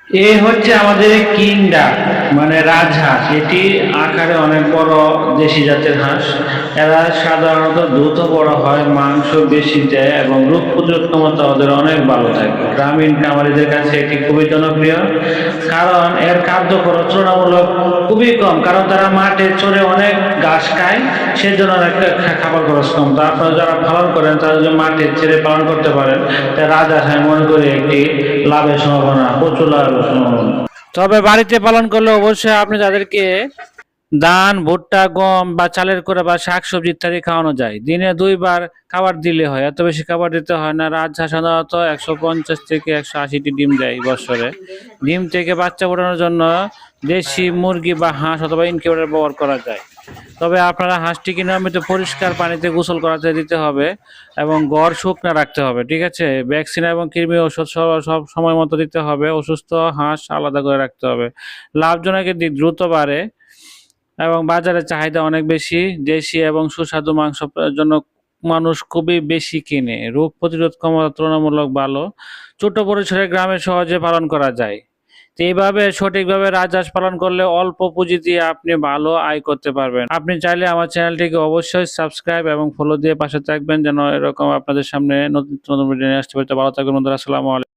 এ হচ্ছে আমাদের কিং ডাক, মানে রাজহাঁস। এটি আকারে অনেক বড় দেশি জাতের হাঁস। এরা সাধারণত দ্রুত বড় হয়, মাংস বেশি দেয় এবং রোগ প্রতিরোধ ক্ষমতা ওদের অনেক ভালো থাকে। গ্রামীণ খামারিদের কাছে এটি খুবই জনপ্রিয়, কারণ এর কার্যকর তুলনামূলক খুবই কম, কারণ তারা মাঠে চড়ে অনেক ঘাস খায়, সেজন্য একটা খাবার খরচ কম। তো আপনারা যারা পালন করেন তারা যদি মাঠে ছেড়ে পালন করতে পারেন, তা রাজহাঁস আমি মনে করি একটি লাভের সম্ভাবনা, প্রচুর লাভের সম্ভাবনা। তবে বাড়িতে পালন করলে অবশ্যই আপনি তাদেরকে ধান, ভুট্টা, গম বা চালের করে বা শাকসবজি ইত্যাদি খাওয়ানো যায়। দিনে 2 বার খাবার দিলে হয়, এত বেশি খাবার দিতে হয় না। রাজহাঁস সাধারণত 150 থেকে 180টি ডিম দেয় বছরে। ডিম থেকে বাচ্চা ফোটানোর জন্য দেশি মুরগি বা হাঁস অথবা ইনকিউবেটর ব্যবহার করা যায়। তবে আপনারা হাঁসটিকে নিয়মিত পরিষ্কার পানিতে গোসল করাতে দিতে হবে এবং ঘর শুকনো রাখতে হবে। ঠিক আছে? ভ্যাকসিন এবং কৃমি ওষুধ সব সময় মতো দিতে হবে। অসুস্থ হাঁস আলাদা করে রাখতে হবে। লাভজনকের দিক দ্রুত বাড়ে এবং বাজারে চাহিদা অনেক বেশি। দেশি এবং সুস্বাদু মাংস জন্য মানুষ খুবই বেশি কিনে। রোগ প্রতিরোধ ক্ষমতা তুলনামূলক ভালো। ছোট পরিসরে গ্রামে সহজে পালন করা যায়। তো এইভাবে সঠিকভাবে রাজহাঁস পালন করলে অল্প পুঁজি দিয়ে আপনি ভালো আয় করতে পারবেন। আপনি চাইলে আমার চ্যানেলটিকে অবশ্যই সাবস্ক্রাইব এবং ফলো দিয়ে পাশে থাকবেন, যেন এরকম আপনাদের সামনে নতুন নতুন ভিডিও নিয়ে আসতে পারি। তো ভালো থাকবেন বন্ধুরা। আসসালামু আলাইকুম।